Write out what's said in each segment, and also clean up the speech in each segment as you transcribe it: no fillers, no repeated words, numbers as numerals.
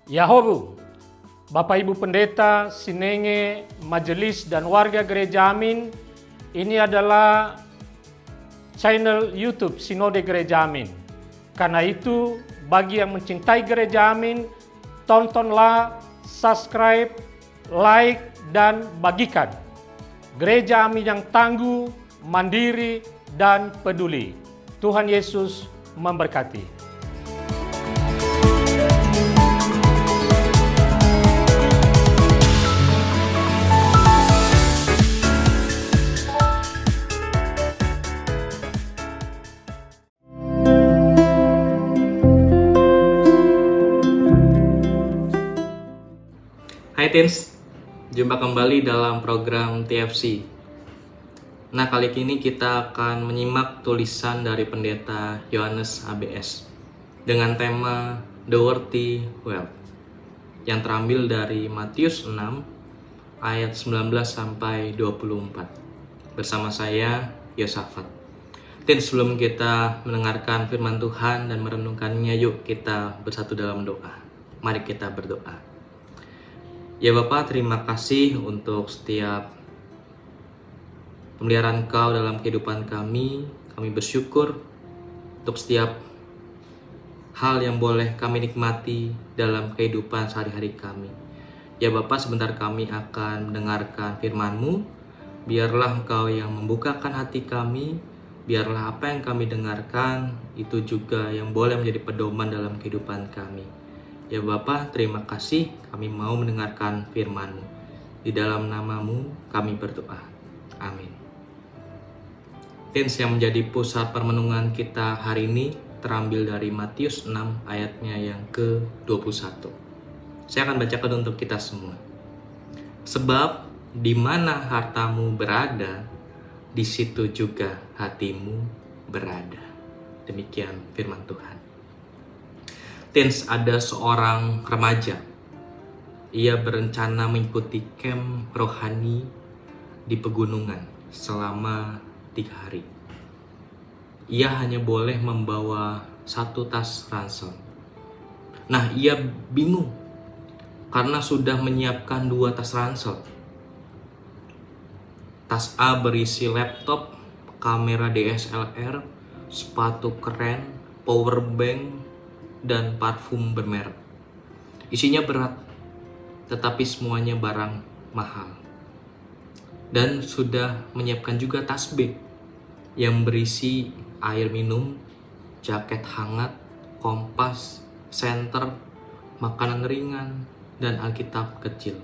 Yahobu, Bapak Ibu Pendeta, Sinenge, Majelis dan warga Gereja Amin, ini adalah channel YouTube Sinode Gereja Amin. Karena itu, bagi yang mencintai Gereja Amin, tontonlah, subscribe, like, dan bagikan. Gereja Amin yang tangguh, mandiri, dan peduli. Tuhan Yesus memberkati. Hai Teens, jumpa kembali dalam program TFC. Nah, kali ini kita akan menyimak tulisan dari Pendeta Yohanes ABS dengan tema The Worthy Wealth yang terambil dari Matius 6 ayat 19 sampai 24 bersama saya Yosafat. Teens, sebelum kita mendengarkan firman Tuhan dan merenungkannya, yuk kita bersatu dalam doa. Mari kita berdoa. Ya Bapa, terima kasih untuk setiap pemeliharaan Kau dalam kehidupan kami. Kami bersyukur untuk setiap hal yang boleh kami nikmati dalam kehidupan sehari-hari kami. Ya Bapa, sebentar kami akan mendengarkan firman-Mu. Biarlah Engkau yang membukakan hati kami. Biarlah apa yang kami dengarkan itu juga yang boleh menjadi pedoman dalam kehidupan kami. Ya Bapa, terima kasih kami mau mendengarkan firman-Mu. Di dalam nama-Mu kami berdoa. Amin. Teens, yang menjadi pusat permenungan kita hari ini terambil dari Matius 6 ayatnya yang ke-21. Saya akan bacakan untuk kita semua. Sebab di mana hartamu berada, di situ juga hatimu berada. Demikian firman Tuhan. Teens, ada seorang remaja. Ia berencana mengikuti camp rohani di pegunungan selama 3 hari. Ia hanya boleh membawa 1 tas ransel. Nah, ia bingung karena sudah menyiapkan 2 tas ransel. Tas A berisi laptop, kamera DSLR, sepatu keren, power bank, dan parfum bermerek. Isinya berat, tetapi semuanya barang mahal. Dan sudah menyiapkan juga tas B yang berisi air minum, jaket hangat, kompas, senter, makanan ringan, dan Alkitab kecil.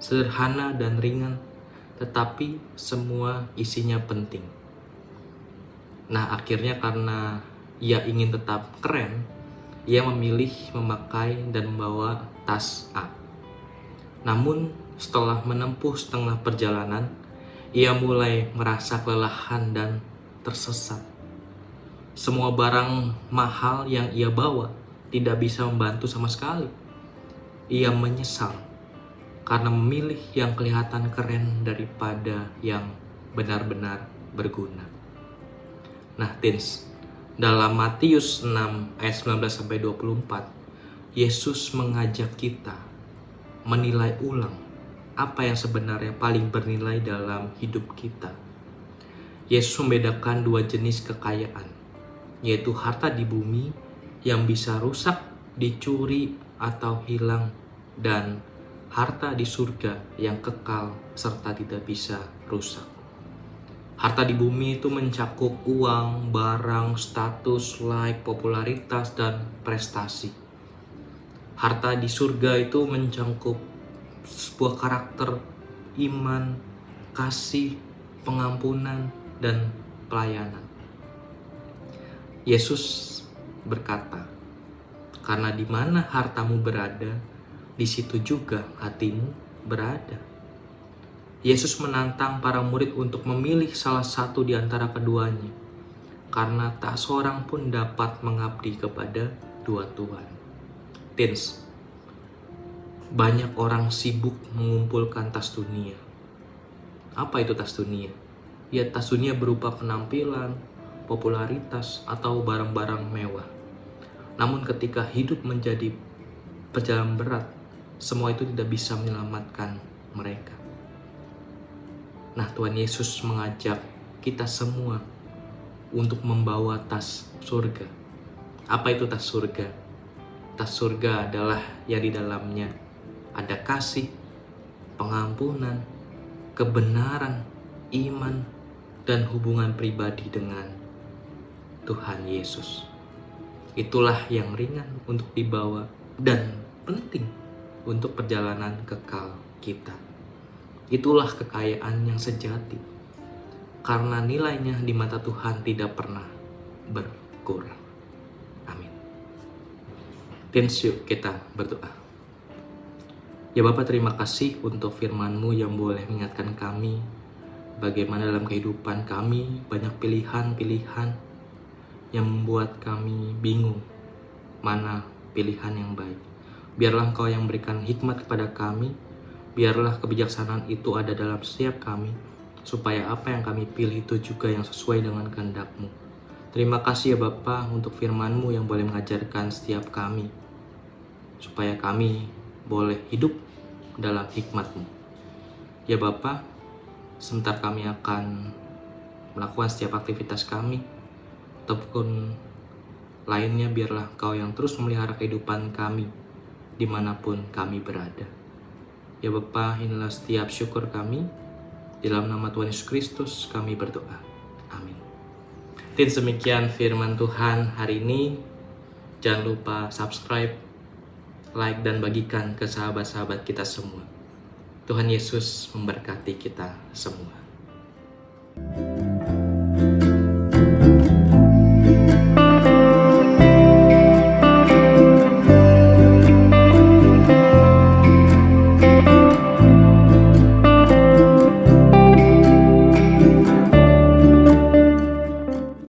Sederhana dan ringan, tetapi semua isinya penting. Nah, akhirnya karena ia ingin tetap keren, ia memilih memakai dan membawa tas A. Namun, setelah menempuh setengah perjalanan, ia mulai merasa kelelahan dan tersesat. Semua barang mahal yang ia bawa tidak bisa membantu sama sekali. Ia menyesal karena memilih yang kelihatan keren daripada yang benar-benar berguna. Nah, teens, dalam Matius 6 ayat 19-24, Yesus mengajak kita menilai ulang apa yang sebenarnya paling bernilai dalam hidup kita. Yesus membedakan 2 jenis kekayaan, yaitu harta di bumi yang bisa rusak, dicuri, atau hilang, dan harta di surga yang kekal serta tidak bisa rusak. Harta di bumi itu mencakup uang, barang, status, like, popularitas, dan prestasi. Harta di surga itu mencakup sebuah karakter, iman, kasih, pengampunan, dan pelayanan. Yesus berkata, karena di mana hartamu berada, di situ juga hatimu berada. Yesus menantang para murid untuk memilih salah satu di antara keduanya, karena tak seorang pun dapat mengabdi kepada 2 tuan. Teens, banyak orang sibuk mengumpulkan tas dunia. Apa itu tas dunia? Ya, tas dunia berupa penampilan, popularitas, atau barang-barang mewah. Namun ketika hidup menjadi perjalanan berat, semua itu tidak bisa menyelamatkan mereka. Nah, Tuhan Yesus mengajak kita semua untuk membawa tas surga. Apa itu tas surga? Tas surga adalah yang di dalamnya ada kasih, pengampunan, kebenaran, iman, dan hubungan pribadi dengan Tuhan Yesus. Itulah yang ringan untuk dibawa dan penting untuk perjalanan kekal kita. Itulah kekayaan yang sejati, karena nilainya di mata Tuhan tidak pernah berkurang. Amin. Yuk kita berdoa. Ya Bapa, terima kasih untuk firman-Mu yang boleh mengingatkan kami bagaimana dalam kehidupan kami banyak pilihan-pilihan yang membuat kami bingung mana pilihan yang baik. Biarlah Engkau yang berikan hikmat kepada kami, biarlah kebijaksanaan itu ada dalam setiap kami, supaya apa yang kami pilih itu juga yang sesuai dengan kehendak-Mu. Terima kasih ya Bapa untuk firman-Mu yang boleh mengajarkan setiap kami, supaya kami boleh hidup dalam hikmat-Mu. Ya Bapa, sebentar kami akan melakukan setiap aktivitas kami, ataupun lainnya, biarlah Kau yang terus memelihara kehidupan kami dimanapun kami berada. Ya Bapa, inilah setiap syukur kami. Di dalam nama Tuhan Yesus Kristus kami berdoa. Amin. Dan demikian firman Tuhan hari ini. Jangan lupa subscribe, like, dan bagikan ke sahabat-sahabat kita semua. Tuhan Yesus memberkati kita semua.